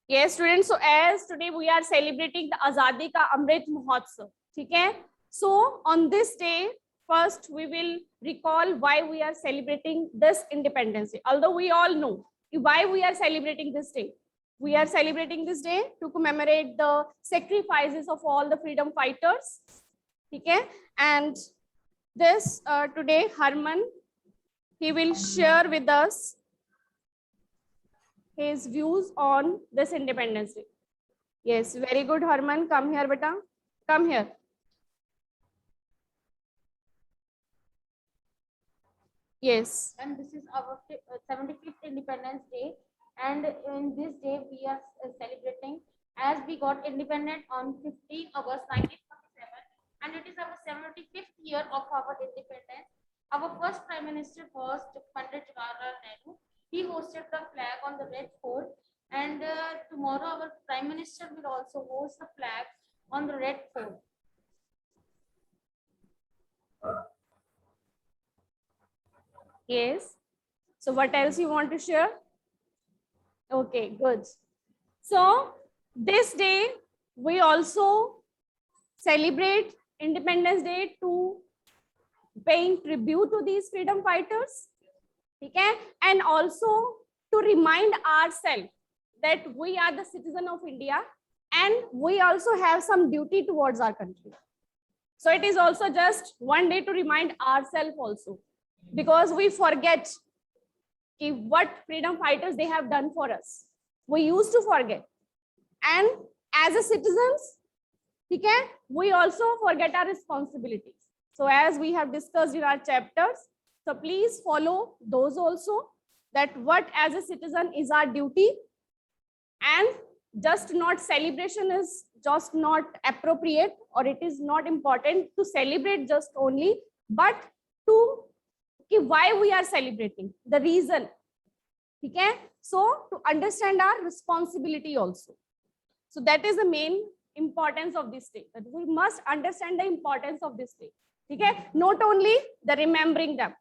Yes students, so as today we are celebrating the Azadi Ka Amrit Mahotsav, ठीक है? So on this day, first we will recall why we are celebrating this Independence Day. Although we all know why we are celebrating this day. We are celebrating this day to commemorate the sacrifices of all the freedom fighters, ठीक है? And this today Harman, he will share with us his views on this Independence Day. Yes, very good, Harman. Come here, beta. Come here. Yes. And this is our 75th Independence Day. And in this day, we are celebrating as we got independent on 15 August 1947. And it is our 75th year of our independence. Our first Prime Minister was Pandit Jawaharlal Nehru. He hosted the flag on the Red Fort. And tomorrow, our Prime Minister will also host the flag on the Red Fort. Yes. So what else you want to share? Okay, good. So this day we also celebrate Independence Day to paying tribute to these freedom fighters, okay? And also to remind ourselves that we are the citizen of India and we also have some duty towards our country. So it is also just one day to remind ourselves also, because we forget what freedom fighters they have done for us. We used to forget, and as a citizens, okay, we also forget our responsibilities. So as we have discussed in our chapters, so please follow those also, that what as a citizen is our duty, and just not celebration is just not appropriate, or it is not important to celebrate just only, but to why we are celebrating, the reason, okay? So to understand our responsibility also. So that is the main importance of this day, that we must understand the importance of this day, okay? Not only the remembering them,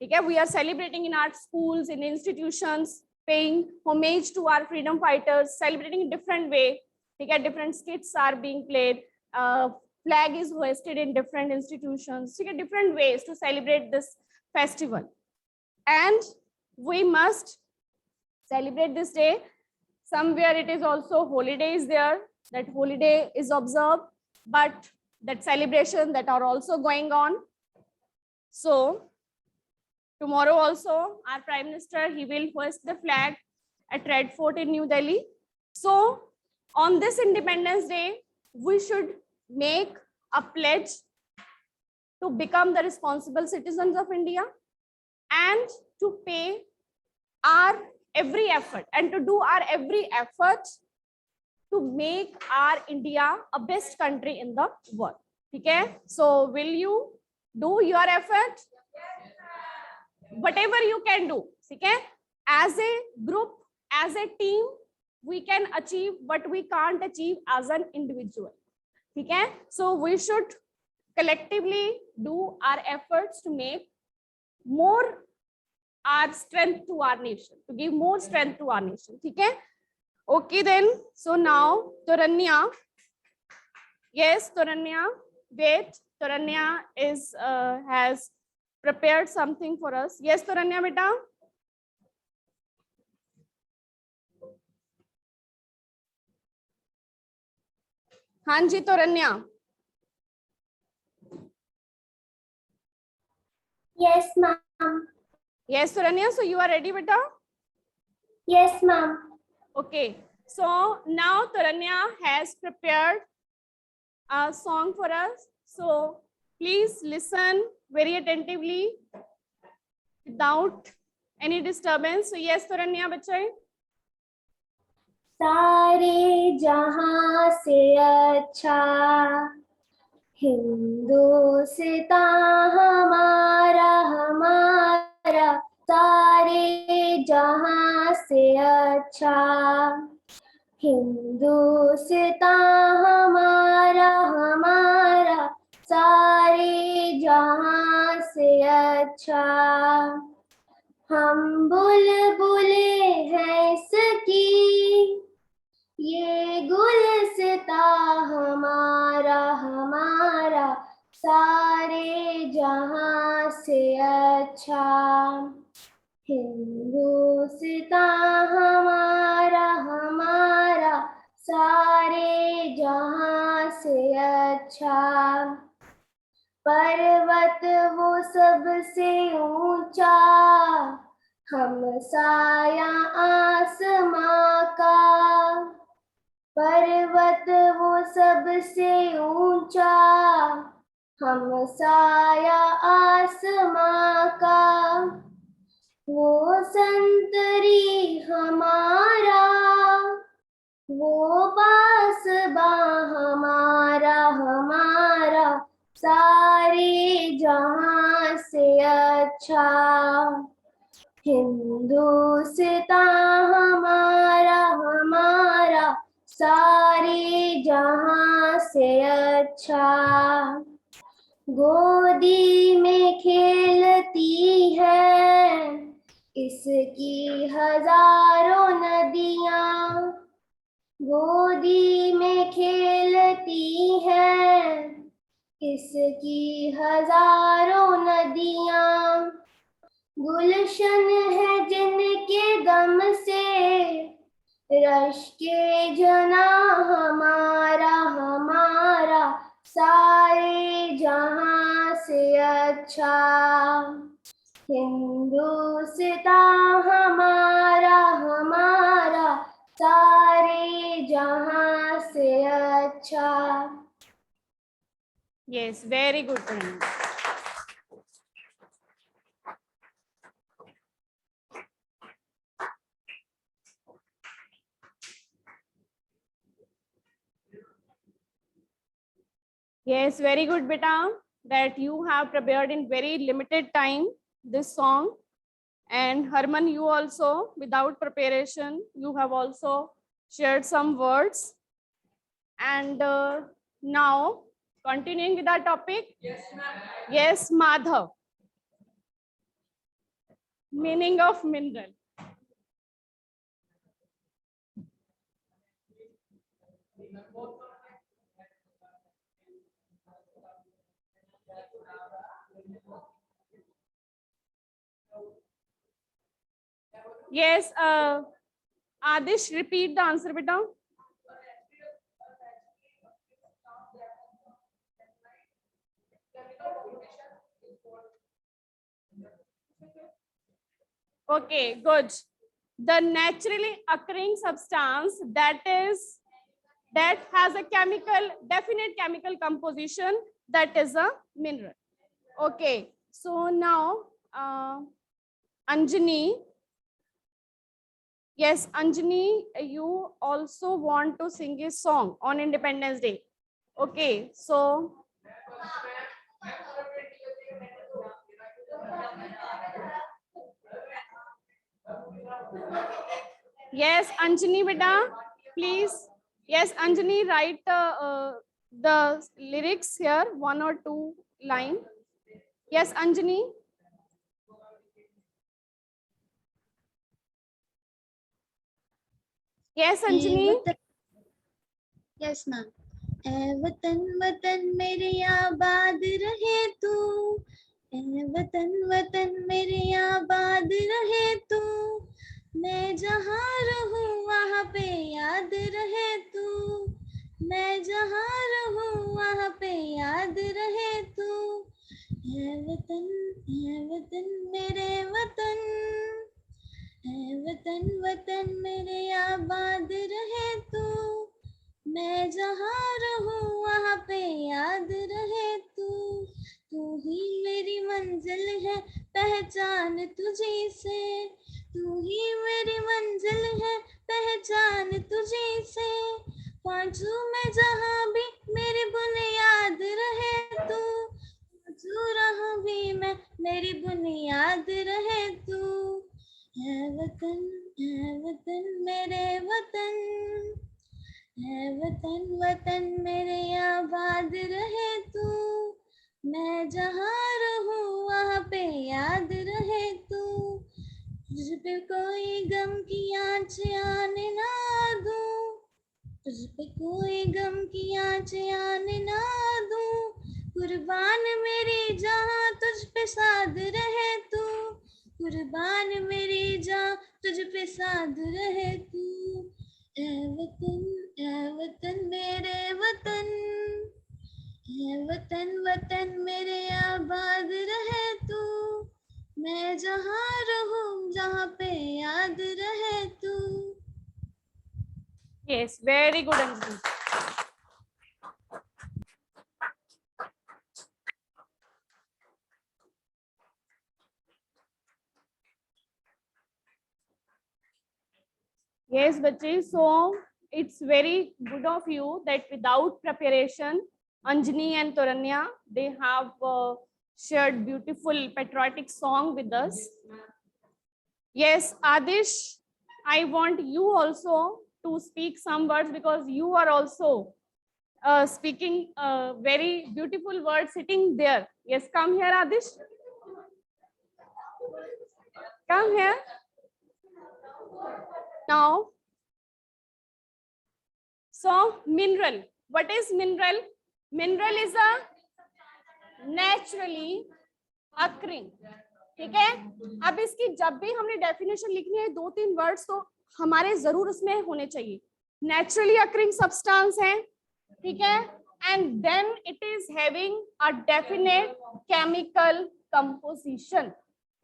okay? We are celebrating in our schools, in institutions, paying homage to our freedom fighters, celebrating in different way, okay? Different skits are being played, flag is hoisted in different institutions, okay? Different ways to celebrate this festival. And we must celebrate this day. Somewhere it is also holidays there, that holiday is observed, but that celebration that are also going on. So tomorrow also our Prime Minister, he will hoist the flag at Red Fort in New Delhi. So on this Independence Day, we should make a pledge to become the responsible citizens of India and to pay our every effort and to do our every effort to make our India a best country in the world. Okay? So will you do your effort? Whatever you can do, okay? As a group, as a team, we can achieve what we can't achieve as an individual. Okay? So we should collectively do our efforts to make more our strength to our nation, to give more strength to our nation. Okay? Okay then. So now Taranya, yes Taranya, wait, Taranya is has prepared something for us. Yes Taranya beta. Hanji Taranya. Yes, ma'am. Yes, Suranya, so you are ready, beta? Yes, ma'am. Okay, so now Taranya has prepared a song for us. So please listen very attentively without any disturbance. So yes, Taranya, bachai. सारे जहां से अच्छा हिंदुस्तान हमारा हमारा, सारे जहां से अच्छा हिंदुस्तान हमारा हमारा, सारे जहां से अच्छा। हम बुलबुलें हैं इसकी हिंदुस्तान हमारा हमारा सारे जहां से अच्छा, पर्वत वो सबसे ऊंचा, हम साया आसमां का, पर्वत वो सबसे ऊंचा, हम साया आसमां का, वो संतरी हमारा, वो बांसुरी हमारा हमारा सारे जहां से अच्छा, हिंदुस्तान हमारा हमारा सारे जहां से अच्छा, गोदी में खेलती है इसकी हजारों नदियां, गोदी में खेलती है इसकी हजारों नदियां, गुलशन है जिनके दम से रश के जना हमारा हमारा सारे जहां से अच्छा, हिंदुस्तान हमारा हमारा सारे जहां से अच्छा। Yes, very good, Prerna. Yes, very good, beta, that you have prepared in very limited time this song. And Harman, you also, without preparation, you have also shared some words. And now, continuing with our topic. Yes, ma'am. Yes, Madhav. Meaning of mineral. Yes, Adish, repeat the answer, beta. Okay, good. The naturally occurring substance that has a definite chemical composition, that is a mineral. Okay, so now Anjani. Yes, Anjani, you also want to sing a song on Independence Day. Okay, so yes, Anjani beta, please. Yes, Anjani, write the lyrics here, 1 or 2 line. Yes, Anjani. Yes, Anjani. Yes, ma'am. वतन वतन मेरे आबाद रहे तू, वतन वतन मेरे आबाद रहे तू, मैं जहाँ रहूं वहाँ पे याद रहे तू, मैं जहाँ रहूं वहाँ पे याद रहे तू, है वतन मेरे वतन, है वतन वतन मेरे आबाद रहे तू, मैं जहाँ रहूं वहाँ पे याद रहे तू, तू ही मेरी मंजिल है पहचान तुझी से, तू ही मेरी मंजिल है पहचान तुझी से, पहुँचूं मैं जहाँ भी मेरी बुनियाद रहे तू, पहुँचूं रहा भी मैं मेरी बुनियाद रहे तू, है वतन मेरे वतन, है वतन मेरे आबाद रहे तू, मैं जहाँ रहूं वहाँ पे याद रहे तू, तुझ पे कोई गम की आँच आने ना दूं, तुझ पे कोई गम की आँच आने ना दूं, कुर्बान मेरी जहाँ तुझ पे साद रहे तू, कुर्बान मेरी जान तुझ पे साध रहे तू। ए वतन मेरे वतन, ए वतन वतन मेरे आबाद रहे तू। मैं जहाँ रहूं जहाँ पे याद रहे तू। Yes, very good, Anjali. Yes, Bachi. So it's very good of you that without preparation, Anjani and Toranya, they have shared beautiful patriotic song with us. Yes, Adish, I want you also to speak some words because you are also speaking very beautiful words sitting there. Yes, come here, Adish. Come here. Now, so mineral. What is mineral? Mineral is a naturally occurring. ठीक है, अब इसकी जब भी हमने definition लिखनी है 2-3 words तो हमारे जरूर उसमें होने चाहिए. नेचुरली अकरिंग सब्सटेंस है, ठीक है, and then it is having a definite chemical composition.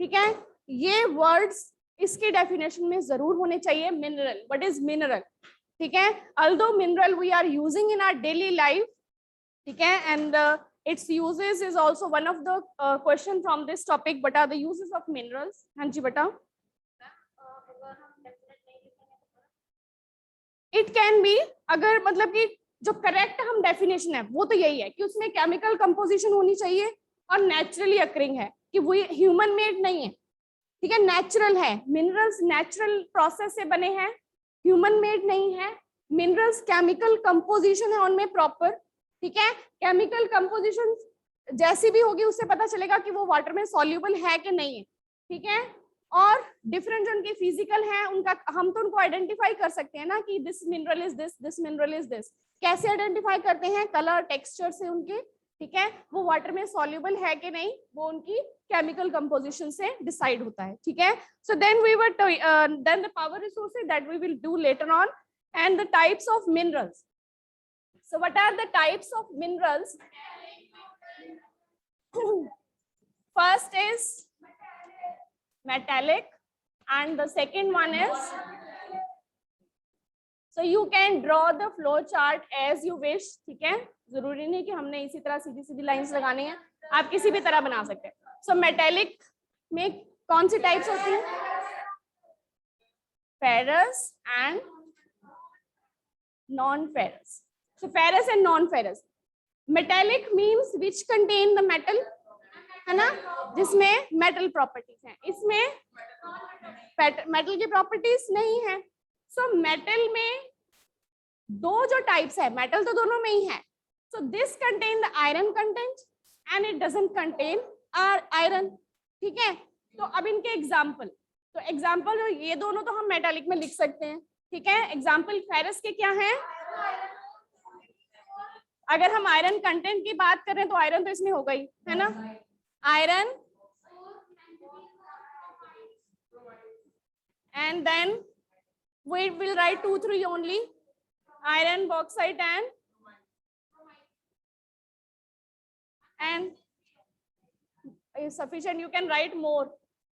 ठीक है, ये वर्ड्स इसकी डेफिनेशन में जरूर होने चाहिए. Mineral, what is mineral? ठीक है, although mineral we are using in our daily life, ठीक है, and its uses is also one of the question from this topic. What are the uses of minerals? हाँ जी बताओ. It can be, अगर मतलब कि जो करेक्ट हम definition है वो तो यही है कि उसमें केमिकल कंपोजिशन होनी चाहिए और नेचुरली अकरिंग है, कि वो ह्यूमन मेड नहीं है. ठीक है, नेचुरल है. मिनरल्स नेचुरल प्रोसेस से बने हैं, ह्यूमन मेड नहीं है. मिनरल्स केमिकल कंपोजिशन है उनमें प्रॉपर. ठीक है, केमिकल कंपोजिशन जैसी भी होगी उससे पता चलेगा कि वो वाटर में सॉल्यूबल है कि नहीं है. ठीक है, और डिफरेंट जो उनके फिजिकल हैं उनका हम तो उनको आइडेंटिफाई कर सकते हैं ना कि this mineral is this mineral is this. कैसे आइडेंटिफाई करते हैं? कलर, टेक्सचर से उनके. ठीक है, वो वाटर में सॉल्यूबल है कि नहीं वो उनकी केमिकल कंपोजिशन से डिसाइड होता है. ठीक है, so then we were then the power resources that we will do later on, and the types of minerals. So what are the types of minerals? First is metallic and the second one is, so you can draw the flow chart as you wish. ठीक है, जरूरी नहीं कि हमने इसी तरह सीधी सीधी lines लगानी है, आप किसी भी तरह बना सकते हैं. So metallic में कौन सी टाइप्स होती हैं? ferrous and non-ferrous. So ferrous and non-ferrous. Metallic means which contain the metal, है ना, जिसमें metal properties हैं. इसमें metal की properties नहीं है. So metal में दो जो types है, metal तो दोनों में ही है. So this contain the iron content and it doesn't contain iron. ठीक है, तो अब इनके example. तो example ये दोनों तो हम metallic में लिख सकते हैं. ठीक है, example ferrous के क्या है? अगर हम आयरन कंटेंट की बात करें तो आयरन तो इसमें हो गई है ना, iron, and then we will write 2-3 only, iron, bauxite and sufficient, you can write more.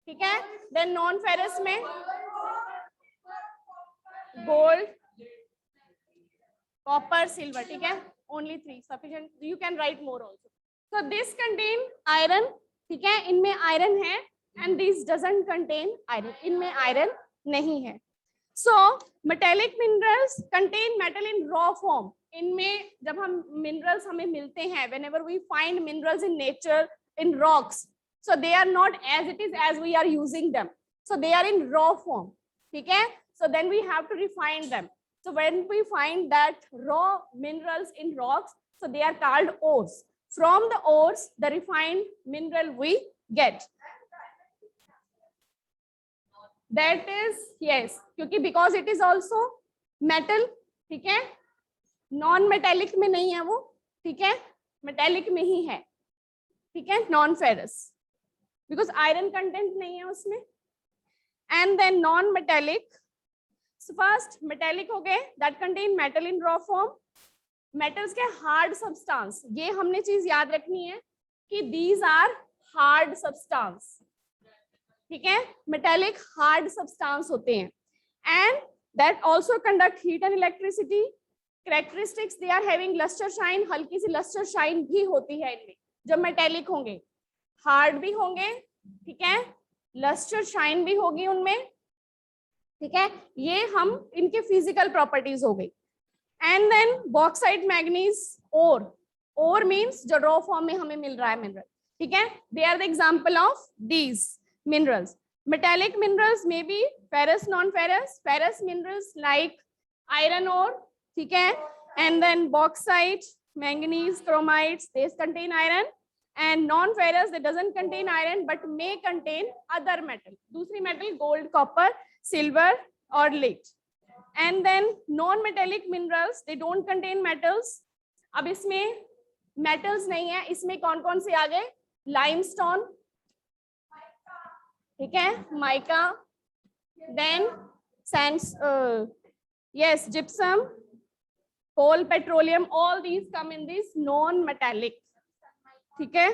ठीक है, देन नॉन फेरस में गोल्ड, कॉपर, सिल्वर. ठीक है, only 3 sufficient, you can write more also. So this contain iron. ठीक है, इनमें iron है, and this doesn't contain iron, इनमें आयरन नहीं है. So metallic minerals contain metal in raw form. इनमें जब हम minerals हमें मिलते हैं, whenever we find minerals in nature, in rocks, so they are not as it is as we are using them, so they are in raw form. ठीक है, so then we have to refine them. So when we find that raw minerals in rocks, so they are called ores. From the ores, the refined mineral we get. That is, yes, क्योंकि because it is also metal. ठीक है, non-metallic में नहीं है वो. ठीक है, metallic में ही है. ठीक है, non-ferrous. बिकॉज आयरन कंटेंट नहीं है उसमें. And then non metallic. First metallic हो गए, that contain metal in raw form. Metals के हार्ड सब्सटेंस, ये हमने चीज याद रखनी है कि दीज आर हार्ड सब्सटेंस. ठीक है, मेटेलिक हार्ड सब्सटेंस होते हैं. And that also conduct heat and electricity. Characteristics, they are having luster shine, हल्की सी लस्टर शाइन भी होती है इनमें जो मेटेलिक होंगे. हार्ड भी होंगे, ठीक है, लस्टर शाइन भी होगी उनमें. ठीक है, ये हम इनके फिजिकल प्रॉपर्टीज हो गई. And then bauxite, manganese, ore. Ore means जो रॉ फॉर्म में हमें मिल रहा है मिनरल. ठीक है, they are the example of these minerals. Metallic minerals may be ferrous, non-ferrous. Ferrous minerals like iron ore, ठीक है, and then bauxite, manganese, chromites, they contain iron. And non-ferrous, they doesn't contain iron but may contain other metal. दूसरी metal, gold, copper, silver or lead. And then non-metallic minerals, they don't contain metals. अब इसमें metals नहीं है, इसमें कौन कौन से आ गए? Limestone, ठीक है, mica, then sands, yes, gypsum, coal, petroleum, all these come in this non-metallic. ठीक है,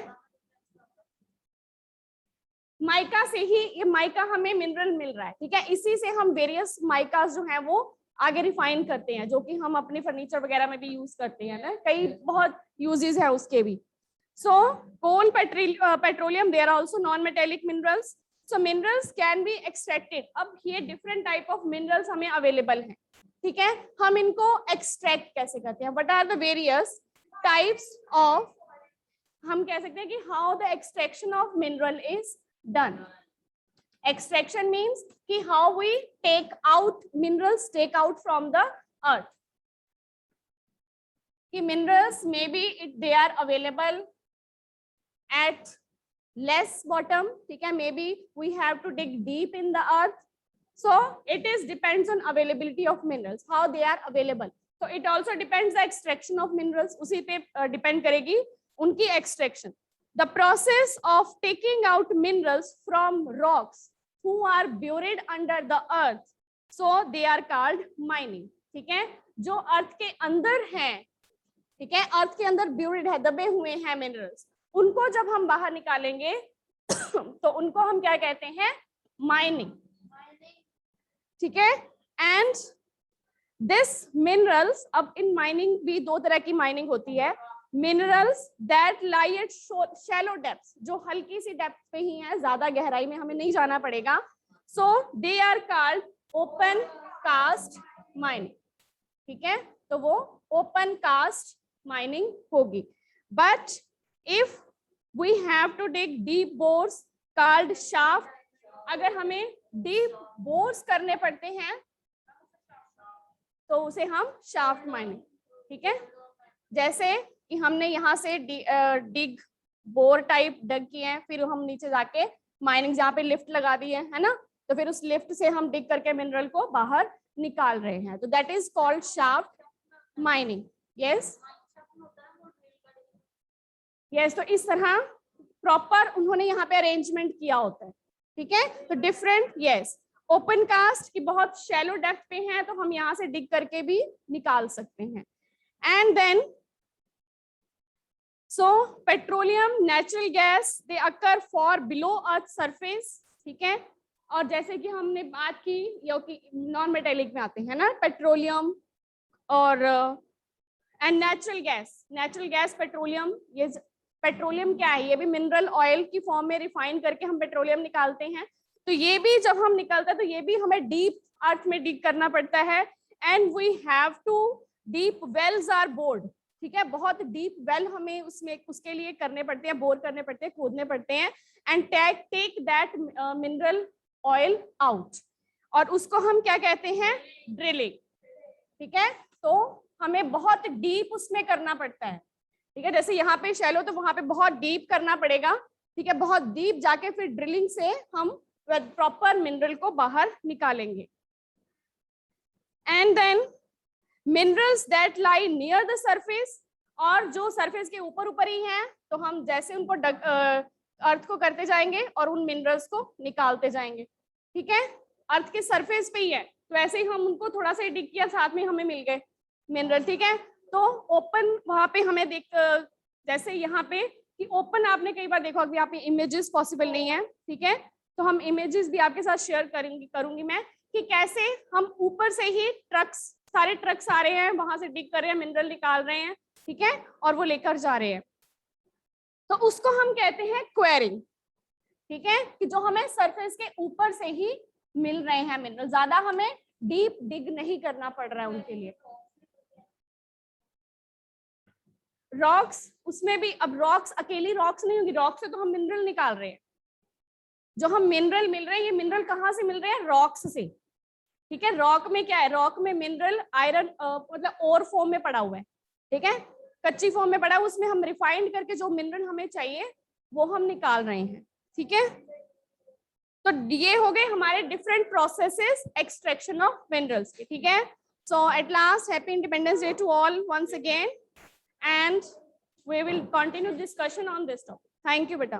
माइका से ही ये माइका हमें मिनरल मिल रहा है. ठीक है, इसी से हम वेरियस माइकास जो हैं वो आगे रिफाइन करते हैं, जो कि हम अपने फर्नीचर वगैरह में भी यूज करते हैं ना, कई बहुत यूजेस है उसके भी. So coal, petroleum, they are also non metallic minerals. So minerals can be extracted. अब ये different type of minerals हमें available हैं. ठीक है, हम इनको extract कैसे करते हैं? What are the various types of, हम कह सकते हैं कि how the extraction of mineral is done. Extraction means कि how we take out minerals, take out from the earth. कि minerals maybe they are available at less bottom, ठीक है, maybe we have to dig deep in the earth. So it is depends on availability of minerals, how they are available. So it also depends the extraction of minerals, उसी पे depend करेगी उनकी extraction. The process of taking out minerals from rocks who are buried under the earth, so they are called mining. ठीक है, जो अर्थ के अंदर हैं, ठीक है, अर्थ के अंदर buried है, दबे हुए हैं minerals, उनको जब हम बाहर निकालेंगे तो उनको हम क्या कहते हैं? माइनिंग. ठीक है, एंड दिस मिनरल्स, अब इन माइनिंग भी दो तरह की माइनिंग होती है. Minerals that lie at shallow depth, जो हल्की सी डेप्थ पे ही है, ज्यादा गहराई में हमें नहीं जाना पड़ेगा. So they are called open cast mining. ठीक है, तो वो ओपन कास्ट माइनिंग होगी. But if we have to dig deep bores called shaft, अगर हमें deep bores करने पड़ते हैं तो उसे हम shaft mining. ठीक है, जैसे कि हमने यहाँ से dig bore type डग किए हैं, फिर हम नीचे जाके माइनिंग जहाँ पे लिफ्ट लगा दी है ना, तो फिर उस लिफ्ट से हम डिग करके मिनरल को बाहर निकाल रहे हैं, तो that is called shaft mining. Yes yes, तो इस तरह प्रॉपर उन्होंने यहाँ पे अरेंजमेंट किया होता है. ठीक है, तो डिफरेंट. यस, ओपन कास्ट की बहुत शैलो डेप्थ पे है, तो हम यहाँ से डिग करके भी निकाल सकते हैं. And then so petroleum, natural gas, they occur for below earth surface. ठीक है, और जैसे कि हमने बात की, यो कि नॉन मेटेलिक में आते हैं ना पेट्रोलियम और and natural gas. Natural gas, petroleum, ये पेट्रोलियम क्या है? ये भी मिनरल ऑयल की फॉर्म में रिफाइन करके हम पेट्रोलियम निकालते हैं. तो ये भी जब हम निकलता है तो ये भी हमें डीप अर्थ में डिग करना पड़ता है. And we have to deep wells or bored. ठीक है, बहुत डीप वेल हमें उसमें उसके लिए करने पड़ते हैं, बोर करने पड़ते हैं, खोदने पड़ते हैं. And take that mineral oil out, और उसको हम क्या कहते हैं? ड्रिलिंग. ठीक है, तो हमें बहुत डीप उसमें करना पड़ता है. ठीक है, जैसे यहाँ पे शैलो, तो वहां पे बहुत डीप करना पड़ेगा. ठीक है, बहुत डीप जाके फिर ड्रिलिंग से हम प्रॉपर मिनरल को बाहर निकालेंगे. And then minerals that lie near the surface, और जो सरफेस के ऊपर ऊपर ही हैं, तो हम जैसे उनको अर्थ को करते जाएंगे और उन मिनरल्स को निकालते जाएंगे, ठीक है। अर्थ के सरफेस पे ही है, तो ऐसे ही हम उनको थोड़ा सा डिग किया, साथ में हमें मिल गए मिनरल, ठीक है। तो ओपन वहां पे हमें जैसे यहाँ पे कि ओपन आपने कई बार देखा कि यहाँ पे इमेजेस पॉसिबल नहीं है, ठीक है। तो हम इमेजेस भी आपके साथ शेयर करूंगी मैं कि कैसे हम ऊपर से ही सारे ट्रक्स आ रहे हैं, वहां से डिग कर रहे हैं, मिनरल निकाल रहे हैं, ठीक है, और वो लेकर जा रहे हैं। तो उसको हम कहते हैं क्वेरिंग, ठीक है, कि जो हमें सरफेस के ऊपर से ही मिल रहे हैं मिनरल, ज्यादा हमें डीप डिग नहीं करना पड़ रहा है उनके लिए। रॉक्स, उसमें भी अब रॉक्स अकेली रॉक्स नहीं होगी, रॉक से तो हम मिनरल निकाल रहे हैं। जो हम मिनरल मिल रहे हैं, ये मिनरल कहाँ से मिल रहे हैं? रॉक्स से, ठीक है। रॉक में क्या है? रॉक में मिनरल आयरन मतलब ओर फॉर्म में पड़ा हुआ है, ठीक है, कच्ची फॉर्म में पड़ा है, उसमें हम रिफाइंड करके जो मिनरल हमें चाहिए वो हम निकाल रहे हैं, ठीक है। तो ये हो गए हमारे different processes extraction of minerals के, ठीक है। So at last happy independence day to all once again, and we will continue discussion on this topic. Thank you, beta.